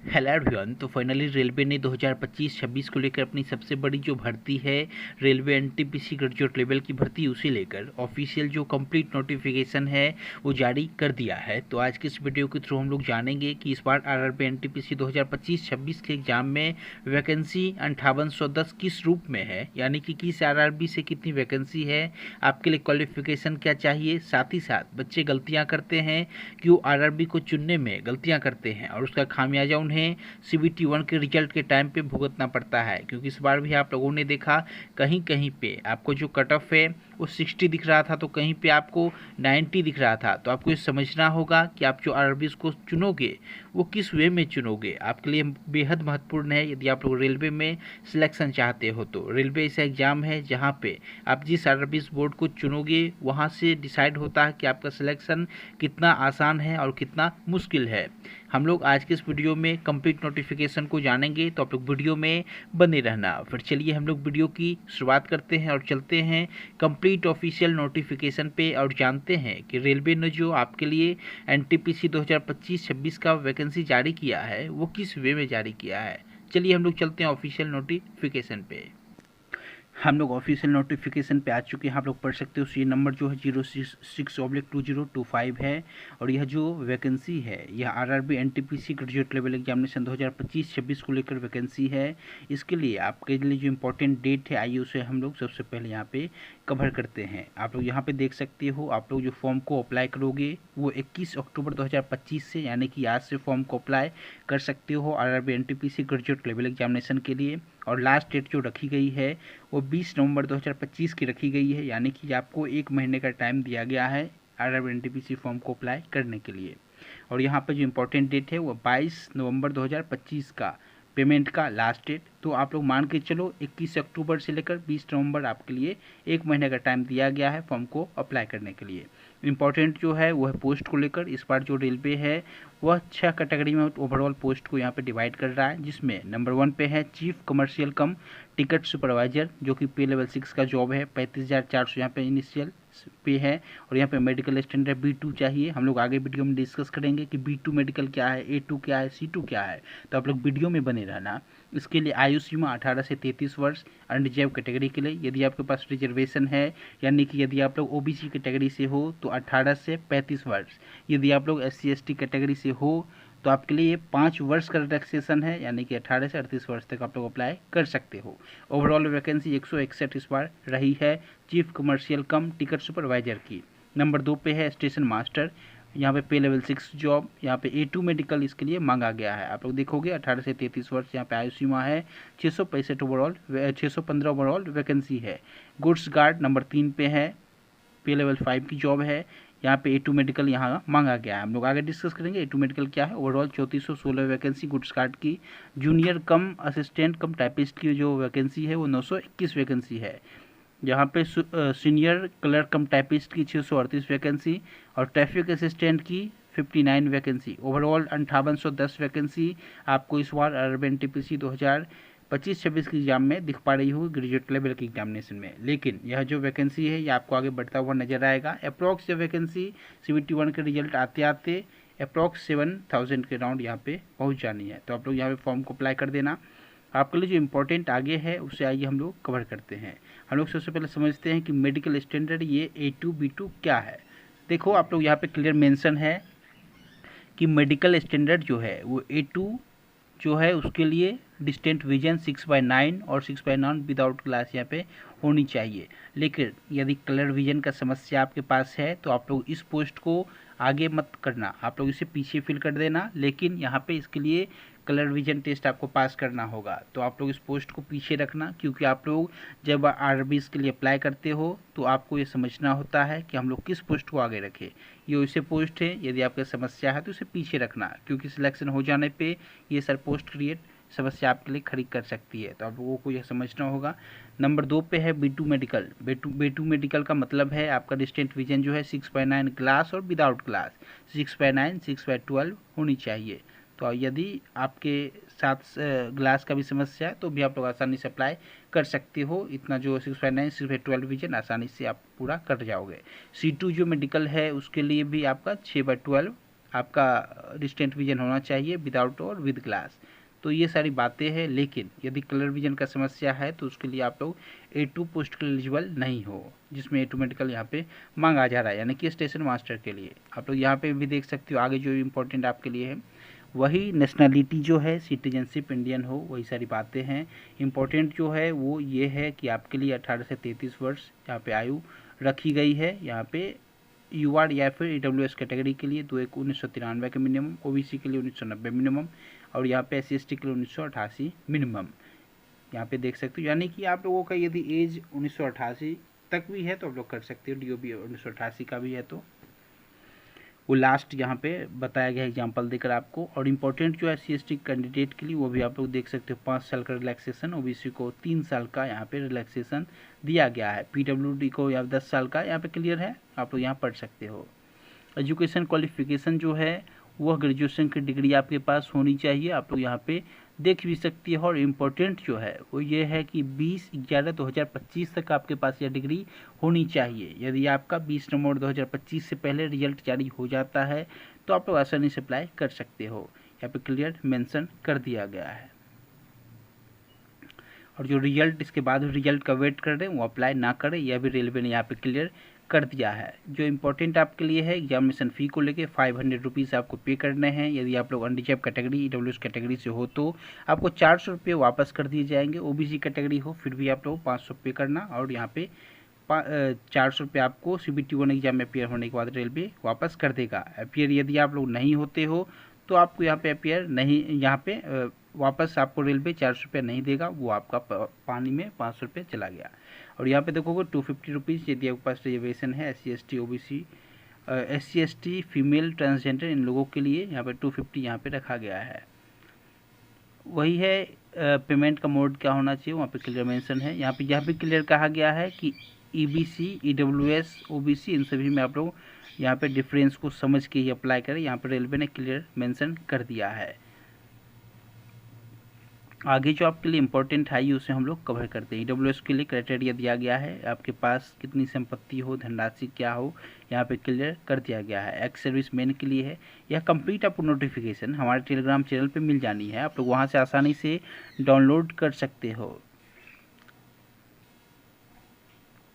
Hello everyone. तो finally railway ने 2025-26 को लेकर अपनी सबसे बड़ी जो भर्ती है रेलवे एनटीपीसी ग्रेजुएट लेवल की भर्ती उसे लेकर ऑफिशियल जो कंप्लीट नोटिफिकेशन है वो जारी कर दिया है। तो आज के इस वीडियो के थ्रू हम लोग जानेंगे कि इस बार आरआरबी एनटीपीसी 2025-26 के एग्जाम में वैकेंसी 5810 किस रूप में है, यानी कि किस आरआरबी से कितनी वैकेंसी है, आपके लिए क्वालिफिकेशन क्या चाहिए। साथ ही साथ बच्चे गलतियाँ करते हैं, क्यों आरआरबी को चुनने में गलतियाँ करते हैं और उसका खामियाजा उन्हें सीबीटी 1 के रिजल्ट के टाइम पे भुगतना पड़ता है। क्योंकि इस बार भी आप लोगों ने देखा कहीं कहीं पे आपको जो कट ऑफ है वो 60 दिख रहा था, तो कहीं पे आपको 90 दिख रहा था। तो आपको ये समझना होगा कि आप जो आरआरबीज को चुनोगे वो किस वे में चुनोगे, आपके लिए बेहद महत्वपूर्ण है। यदि आप लोग रेलवे में सिलेक्शन चाहते हो तो रेलवे ऐसा एग्जाम है जहाँ पे आप जिस आरआरबीज बोर्ड को चुनोगे वहाँ से डिसाइड होता है कि आपका सिलेक्शन कितना आसान है और कितना मुश्किल है। हम लोग आज के इस वीडियो में कंप्लीट नोटिफिकेशन को जानेंगे, तो आप लोग वीडियो में बने रहना। फिर चलिए हम लोग वीडियो की शुरुआत करते हैं और चलते हैं कंप्लीट ऑफिशियल नोटिफिकेशन पे और जानते हैं कि रेलवे ने जो आपके लिए एनटीपीसी 2025-26 का वैकेंसी जारी किया है वो किस वे में जारी किया है। चलिए हम लोग चलते हैं ऑफिशियल नोटिफिकेशन पे। हम लोग ऑफिशियल नोटिफिकेशन पे आ चुके हैं। आप लोग पढ़ सकते हो। ये नंबर जो है 06/2025 है और यह जो वैकेंसी है यह RRB NTPC graduate level examination 2025-26 को लेकर वैकेंसी है। इसके लिए आपके लिए जो इम्पोर्टेंट डेट है आइए उसे हम लोग सबसे पहले यहाँ पे कवर करते हैं। आप लोग यहाँ पे देख सकते हो, आप लोग जो फॉर्म को अप्लाई करोगे वो 21 अक्टूबर 2025 से, यानी कि आज से फॉर्म को अप्लाई कर सकते हो RRB NTPC graduate level examination के लिए। और लास्ट डेट जो रखी गई है वो 20 नवंबर 2025 की रखी गई है, यानी कि आपको एक महीने का टाइम दिया गया है आरआरबी एनटीपीसी फॉर्म को अप्लाई करने के लिए। और यहाँ पर जो इम्पोर्टेंट डेट है वो 22 नवंबर 2025 का पेमेंट का लास्ट डेट। तो आप लोग मान के चलो 21 अक्टूबर से लेकर 20 नवंबर आपके लिए एक महीने का टाइम दिया गया है फॉर्म को अप्लाई करने के लिए। इम्पॉर्टेंट जो है वो है पोस्ट को लेकर। इस बार जो रेलवे है वह 6 कैटेगरी में ओवरऑल पोस्ट को यहाँ पे डिवाइड कर रहा है, जिसमें नंबर 1 पे है चीफ कमर्शियल कम टिकट सुपरवाइजर, जो कि पे लेवल 6 का जॉब है। 35,400 यहाँ पे इनिशियल पे है। और यहाँ पे मेडिकल स्टैंडर्ड B2 चाहिए। हम लोग आगे वीडियो में डिस्कस करेंगे कि B2 मेडिकल क्या है, A2 क्या है, C2 क्या है, तो आप लोग वीडियो में बने रहना। इसके लिए आयु सीमा 18 से 33 वर्ष अनरिजर्व कैटेगरी के लिए। यदि आपके पास रिजर्वेशन है, यानी कि यदि आप लोग ओबीसी कैटेगरी से हो तो 18 से 35 वर्ष। यदि आप लोग SC/ST कैटेगरी से हो तो आपके लिए 5 वर्ष का रिलैक्सेशन है, यानी कि 18 से 38 वर्ष तक आप लोग अप्लाई कर सकते हो। ओवरऑल वैकेंसी 161 इस बार रही है चीफ कमर्शियल कम टिकट सुपरवाइजर की। नंबर 2 पे है स्टेशन मास्टर, यहाँ पे लेवल 6 जॉब। यहाँ पे A2 मेडिकल इसके लिए मांगा गया है। आप लोग देखोगे 18 से 33 वर्ष यहाँ पे आयु सीमा है। 615 ओवरऑल वैकेंसी है। गुड्स गार्ड नंबर 3 पे है, लेवल 5 की जॉब है। यहाँ पे A2 मेडिकल यहाँ मांगा गया है। हम लोग आगे डिस्कस करेंगे A2 मेडिकल क्या है। ओवरऑल 3416 वैकेंसी गुड्स गार्ड की। जूनियर कम असिस्टेंट कम टाइपिस्ट की जो वैकेंसी है वो 921 वैकेंसी है। यहाँ पे सीनियर क्लर्क कम टाइपिस्ट की 638 वैकेंसी और ट्रैफिक असिस्टेंट की 59 वैकेंसी। ओवरऑल 5810 वैकेंसी आपको इस बार आरआरबी एनटीपीसी 2025-26 के एग्जाम में दिख पा रही होगी ग्रेजुएट लेवल की एग्जामिनेशन में। लेकिन यह जो वैकेंसी है ये आपको आगे बढ़ता हुआ नजर आएगा। अप्रॉक्स ये वैकेंसी CBT 1 के रिजल्ट आते आते अप्रॉक्स 7000 के राउंड यहाँ पे पहुँच जानी है। तो आप लोग यहाँ पे फॉर्म को अप्लाई कर देना। आपके लिए जो इम्पोर्टेंट आगे है उसे आइए हम लोग कवर करते हैं। हम लोग सबसे पहले समझते हैं कि मेडिकल स्टैंडर्ड ये A2 B2 क्या है। देखो आप लोग यहाँ पे क्लियर मेंशन है कि मेडिकल स्टैंडर्ड जो है वो A2 जो है उसके लिए डिस्टेंट विजन 6/9 और 6/9 विदाउट ग्लास यहाँ पे होनी चाहिए। लेकिन यदि कलर विजन का समस्या आपके पास है तो आप लोग इस पोस्ट को आगे मत करना, आप लोग इसे पीछे फिल कर देना। लेकिन यहाँ पे इसके लिए कलर विजन टेस्ट आपको पास करना होगा, तो आप लोग इस पोस्ट को पीछे रखना। क्योंकि आप लोग जब आरआरबीज के लिए अप्लाई करते हो तो आपको ये समझना होता है कि हम लोग किस पोस्ट को आगे रखें। ये वैसे पोस्ट है, यदि आपका समस्या है तो इसे पीछे रखना, क्योंकि सिलेक्शन हो जाने पे ये सर पोस्ट क्रिएट समस्या आपके लिए खड़ी कर सकती है। तो आप लोगों को यह समझना होगा। नंबर 2 पे है B2 मेडिकल। B2 मेडिकल का मतलब है आपका डिस्टेंट विजन जो है 6/9 ग्लास और विदाउट ग्लास 6/9 6/12 होनी चाहिए। तो यदि आपके साथ ग्लास का भी समस्या है तो भी आप लोग आसानी से अप्लाई कर सकते हो। इतना जो 6/9 6/12 विजन आसानी से आप पूरा कर जाओगे। C2 जो मेडिकल है उसके लिए भी आपका 6/12 आपका डिस्टेंट विजन होना चाहिए विदाउट और विद ग्लास। तो ये सारी बातें हैं, लेकिन यदि कलर विजन का समस्या है तो उसके लिए आप लोग A2 पोस्ट एलिजिबल नहीं हो, जिसमें A2 मेडिकल यहाँ पे मांगा जा रहा है, यानी कि स्टेशन मास्टर के लिए। आप लोग यहाँ पे भी देख सकते हो आगे जो इम्पोर्टेंट आपके लिए है वही नेशनलिटी जो है सिटीजनशिप इंडियन हो, वही सारी बातें हैं। इम्पोर्टेंट जो है वो ये है कि आपके लिए 18 से 33 वर्ष यहाँ पे आयु रखी गई है। यहाँ पे UR या फिर EWS कैटेगरी के लिए 2/1/1993 के मिनिमम, OBC के लिए 1990 मिनिमम, और यहाँ पे SC/ST के लिए 1988 मिनिमम। यहाँ पे देख सकते हो, यानी कि आप लोगों का यदि एज 1988 तक भी है तो आप लोग कर सकते हो। DOB 1988 का भी है तो वो लास्ट यहाँ पे बताया गया एग्जाम्पल देकर आपको। और इम्पोर्टेंट जो है SC/ST कैंडिडेट के लिए वो भी आप लोग देख सकते हो 5 साल का रिलैक्सेशन, OBC को 3 साल का यहाँ पे रिलैक्सेशन दिया गया है, PWD को या 10 साल का यहाँ पे क्लियर है, आप लोग यहाँ पढ़ सकते हो। एजुकेशन क्वालिफिकेशन जो है वह ग्रेजुएशन की डिग्री आपके पास होनी चाहिए, आप लोग यहाँ पे देख भी सकती है। और इम्पोर्टेंट जो है वो ये है कि 20/11/2025 तक आपके पास यह डिग्री होनी चाहिए। यदि आपका 20 नवंबर 2025 से पहले रिजल्ट जारी हो जाता है तो आप लोग आसानी से अप्लाई कर सकते हो, यहाँ पे क्लियर मेंशन कर दिया गया है। और जो रिजल्ट इसके बाद रिजल्ट का वेट कर रहे हैं वो अप्लाई ना करें, यह भी रेलवे ने यहाँ पे क्लियर कर दिया है। जो इम्पोर्टेंट आपके लिए है एग्जामिनेशन फ़ी को लेके 500 रुपीज़ आपको पे करने हैं। यदि आप लोग अनरिजर्व कैटेगरी EWS कैटेगरी से हो तो आपको 400 रुपये वापस कर दिए जाएंगे। OBC कैटेगरी हो फिर भी आप लोग 500 पे करना, और यहाँ पे 400 रुपये आपको CBT 1 एग्जाम में अपियर होने के बाद रेलवे वापस कर देगा। अपियर यदि आप लोग नहीं होते हो तो आपको यहाँ पे अपियर नहीं, यहाँ पे वापस आपको रेलवे 400 रुपये नहीं देगा, वो आपका पानी में 500 रुपये चला गया। और यहाँ पे देखोगे 250 रुपीज़ यदि आपके पास रिजर्वेशन है SC/ST OBC SC/ST female transgender इन लोगों के लिए यहाँ पे 250 यहाँ पे रखा गया है। वही है पेमेंट का मोड क्या होना चाहिए वहाँ पे क्लियर मेंशन है। यहाँ पे यह भी क्लियर कहा गया है कि EBC EWS OBC इन सभी में आप लोग यहाँ पे डिफरेंस को समझ के ही अप्लाई करें, यहाँ पे रेलवे ने क्लियर मेंशन कर दिया है। आगे जो आपके लिए इम्पोर्टेंट है उसे हम लोग कवर करते हैं। EWS के लिए क्राइटेरिया दिया गया है, आपके पास कितनी संपत्ति हो, धनराशि क्या हो, यहाँ पे क्लियर कर दिया गया है। एक्स सर्विस मैन के लिए है, यह कंप्लीट आपको नोटिफिकेशन हमारे टेलीग्राम चैनल पे मिल जानी है, आप लोग वहाँ से आसानी से डाउनलोड कर सकते हो।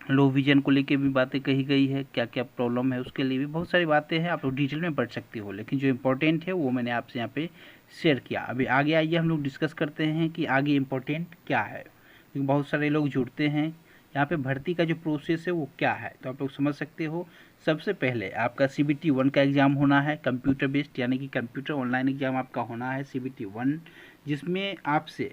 लो विजन को लेके भी बातें कही गई है, क्या क्या प्रॉब्लम है उसके लिए भी बहुत सारी बातें हैं, आप लोग डिटेल में पढ़ सकते हो, लेकिन जो इम्पोर्टेंट है वो मैंने आपसे यहाँ पे शेयर किया। अभी आगे आइए हम लोग डिस्कस करते हैं कि आगे इम्पोर्टेंट क्या है, क्योंकि बहुत सारे लोग जुड़ते हैं यहाँ पे भर्ती का जो प्रोसेस है वो क्या है, तो आप लोग समझ सकते हो। सबसे पहले आपका CBT 1 का एग्ज़ाम होना है, कंप्यूटर बेस्ड, यानी कि कंप्यूटर ऑनलाइन एग्ज़ाम आपका होना है CBT 1, जिसमें आपसे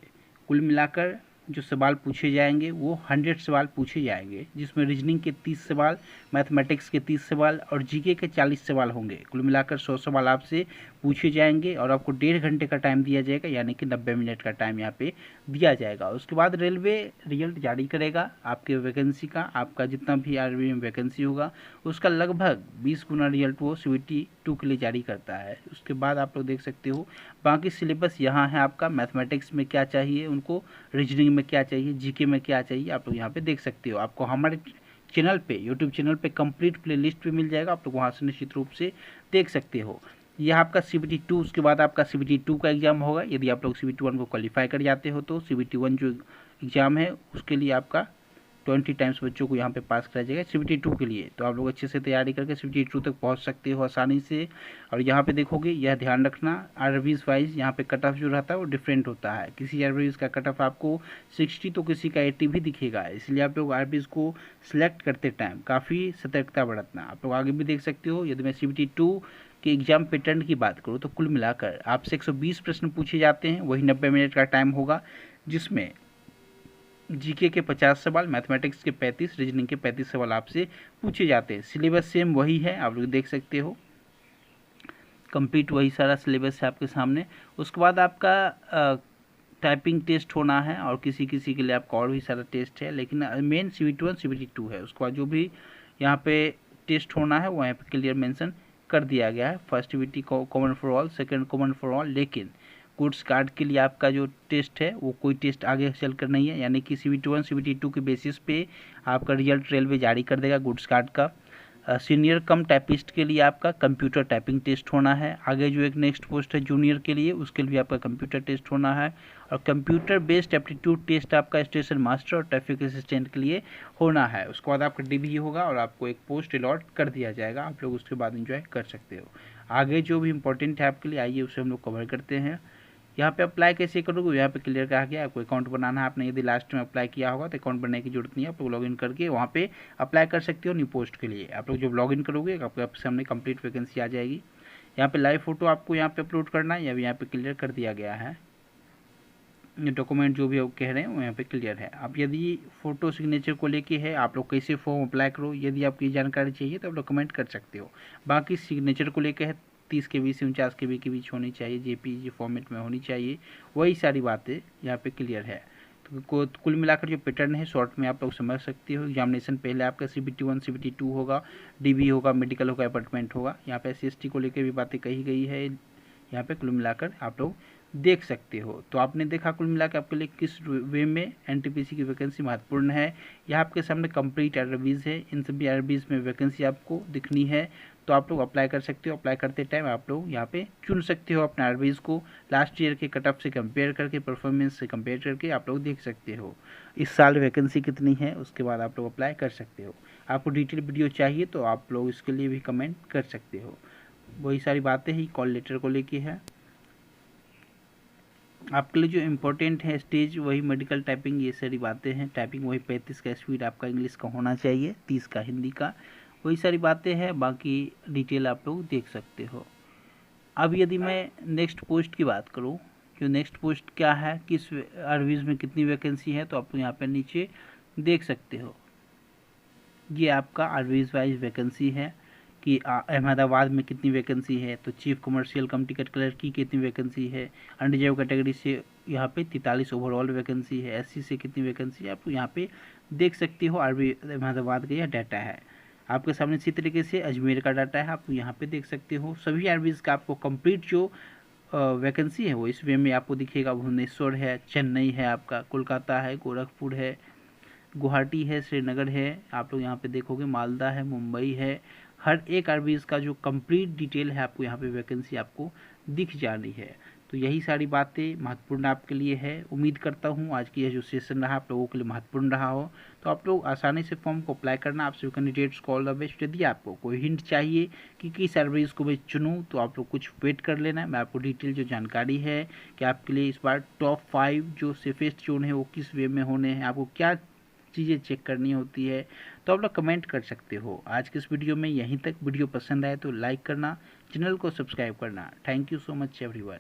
कुल मिलाकर जो सवाल पूछे जाएंगे वो 100 सवाल पूछे जाएंगे, जिसमें रीजनिंग के 30 सवाल, मैथमेटिक्स के 30 सवाल और जीके के 40 सवाल होंगे। कुल मिलाकर 100 सवाल आपसे पूछे जाएंगे और आपको 1.5 घंटे का टाइम दिया जाएगा, यानी कि 90 मिनट का टाइम यहाँ पे दिया जाएगा। उसके बाद रेलवे रिजल्ट जारी करेगा आपके वैकेंसी का, आपका जितना भी आर्मी में वैकेंसी होगा उसका लगभग 20 गुना रिजल्ट वो CBT 2 के लिए जारी करता है। उसके बाद आप लोग देख सकते हो बाकी सिलेबस यहाँ है आपका, मैथमेटिक्स में क्या चाहिए उनको, रीजनिंग में क्या चाहिए, जीके में क्या चाहिए, आप लोग यहाँ पे देख सकते हो। आपको हमारे चैनल पे, यूट्यूब चैनल पे कंप्लीट प्लेलिस्ट पे मिल जाएगा, आप लोग वहाँ से निश्चित रूप से देख सकते हो। यह आपका CBT 2, उसके बाद आपका CBT 2 का एग्जाम होगा। यदि आप लोग CBT 1 को क्वालिफाई कर जाते हो तो CBT 1 जो एग्ज़ाम है उसके लिए आपका 20 टाइम्स बच्चों को यहाँ पे पास कराया जाएगा CBT 2 के लिए। तो आप लोग अच्छे से तैयारी करके CBT 2 तक पहुँच सकते हो आसानी से। और यहाँ पे देखोगे यह ध्यान रखना, RBs वाइज यहाँ पे कट ऑफ जो रहता है वो डिफरेंट होता है। किसी RBs का कट ऑफ आपको 60 तो किसी का 80 भी दिखेगा, इसलिए आप लोग RBs को सिलेक्ट करते टाइम काफ़ी सतर्कता बरतना। आप लोग आगे भी देख सकते हो। यदि मैं CBT 2 के एग्जाम पैटर्न की बात करूँ तो कुल मिलाकर आपसे 120 प्रश्न पूछे जाते हैं, वही 90 मिनट का टाइम होगा, जिसमें जीके के 50 सवाल, मैथमेटिक्स के 35, रीजनिंग के 35 सवाल आपसे पूछे जाते हैं। सिलेबस सेम वही है, आप लोग देख सकते हो, कंप्लीट वही सारा सिलेबस है आपके सामने। उसके बाद आपका टाइपिंग टेस्ट होना है और किसी किसी के लिए आपका और भी सारा टेस्ट है, लेकिन मेन CBT 1 CBT 2 है। उसके बाद जो भी यहाँ पे टेस्ट होना है वो यहाँ पे क्लियर मेंशन कर दिया गया है। First CBT common for all, second common for all, लेकिन गुड्स कार्ड के लिए आपका जो टेस्ट है वो कोई टेस्ट आगे चलकर नहीं है, यानी कि CBT 1 CBT 2 के बेसिस पे आपका रिजल्ट रेलवे जारी कर देगा गुड्स कार्ड का। सीनियर कम टाइपिस्ट के लिए आपका कंप्यूटर टाइपिंग टेस्ट होना है। आगे जो एक नेक्स्ट पोस्ट है जूनियर के लिए, उसके लिए आपका कंप्यूटर टेस्ट होना है। और कंप्यूटर बेस्ड एप्टीट्यूड टेस्ट आपका स्टेशन मास्टर और ट्रैफिक असिस्टेंट के लिए होना है। उसके बाद आपका डीबी होगा और आपको एक पोस्ट अलॉट कर दिया जाएगा, आप लोग उसके बाद एंजॉय कर सकते हो। आगे जो भी इंपॉर्टेंट है आपके लिए, आइए उसे हम लोग कवर करते हैं। यहाँ पे अप्लाई कैसे करोगे, यहाँ पे क्लियर कहा गया आपको अकाउंट बनाना है। आपने यदि लास्ट में अप्लाई किया होगा तो अकाउंट बनाने की जरूरत नहीं है, आप लोग लॉगिन करके वहाँ पे अप्लाई कर सकते हो न्यू पोस्ट के लिए। आप लोग जब लॉगिन करोगे आपके सामने कंप्लीट वैकेंसी आ जाएगी। यहाँ पे लाइव फोटो आपको यहाँ पे अपलोड करना है, यहाँ पे क्लियर कर दिया गया है। डॉक्यूमेंट जो भी आप कह रहे हैं वो यहाँ पे क्लियर है। अब यदि फोटो सिग्नेचर को लेके है, आप लोग कैसे फॉर्म अप्लाई करो, यदि आपकी जानकारी चाहिए तो आप लोग कमेंट कर सकते हो। बाकी सिग्नेचर को लेके है 30 KB से 49 KB के बीच होनी चाहिए, JPG फॉर्मेट में होनी चाहिए, वही सारी बातें यहाँ पे क्लियर है। तो कुल मिलाकर जो पैटर्न है शॉर्ट में आप लोग समझ सकते हो। एग्जामिनेशन पहले आपका CBT 1 CBT 2 होगा, DB होगा, मेडिकल होगा, अपॉइंटमेंट होगा। यहाँ पे SC/ST को लेकर भी बातें कही गई है, यहाँ पे कुल मिलाकर आप लोग देख सकते हो। तो आपने देखा कुल मिलाकर आपके लिए किस वे में NTPC की वैकेंसी महत्वपूर्ण है। यह आपके सामने कंप्लीट RBs है, इन सभी RBs में वैकेंसी आपको दिखनी है तो आप लोग अप्लाई कर सकते हो। अप्लाई करते टाइम आप लोग यहाँ पे चुन सकते हो अपने RBs को, लास्ट ईयर के कट ऑफ से कंपेयर करके, परफॉर्मेंस से कंपेयर करके आप लोग देख सकते हो इस साल वैकेंसी कितनी है, उसके बाद आप लोग अप्लाई कर सकते हो। आपको डिटेल वीडियो चाहिए तो आप लोग इसके लिए भी कमेंट कर सकते हो। वही सारी बातें ही कॉल लेटर को लेके है। आपके लिए जो इम्पोर्टेंट है स्टेज वही मेडिकल टाइपिंग, ये सारी बातें हैं। टाइपिंग वही 35 का स्पीड आपका इंग्लिश का होना चाहिए, 30 का हिंदी का, वही सारी बातें हैं। बाकी डिटेल आप लोग देख सकते हो। अब यदि मैं नेक्स्ट पोस्ट की बात करूं, जो नेक्स्ट पोस्ट क्या है, किस RBs में कितनी वैकेंसी है, तो आप यहाँ पर नीचे देख सकते हो। ये आपका RBs वाइज वैकेंसी है कि अहमदाबाद में कितनी वैकेंसी है, तो चीफ कमर्शियल कम टिकट क्लर्क की कितनी वैकेंसी है, अनरिजर्व कैटेगरी से यहाँ पे 43 ओवरऑल वैकेंसी है, SC से कितनी वैकेंसी है, आप यहाँ पे देख सकते हो। अहमदाबाद का यह डाटा है आपके सामने। इसी तरीके से अजमेर का डाटा है, आप यहाँ पे देख सकते हो। सभी RBs का आपको कंप्लीट जो वैकेंसी है वो इस वे में आपको दिखेगा। भुवनेश्वर है, चेन्नई है, आपका कोलकाता है, गोरखपुर है, गुवाहाटी है, श्रीनगर है, आप लोग यहाँ पे देखोगे, मालदा है, मुंबई है। हर एक RBs का जो कंप्लीट डिटेल है आपको यहाँ पे वैकेंसी आपको दिख जानी है। तो यही सारी बातें महत्वपूर्ण आपके लिए है। उम्मीद करता हूँ आज की यह जो सेशन रहा आप लोगों के लिए महत्वपूर्ण रहा हो। तो आप लोग आसानी से फॉर्म को अप्लाई करना। आप सभी कैंडिडेट्स को ऑल द बेस्ट। यदि आपको कोई हिंट चाहिए कि किस RBs को मैं चुनूँ तो आप लोग कुछ वेट कर लेना। मैं आपको डिटेल जो जानकारी है कि आपके लिए इस बार टॉप 5 जो सेफेस्ट जोन है वो किस वे में होने हैं, आपको क्या चीज़ें चेक करनी होती है, तो आप लोग कमेंट कर सकते हो। आज के इस वीडियो में यहीं तक। वीडियो पसंद आए तो लाइक करना, चैनल को सब्सक्राइब करना। Thank you so much everyone.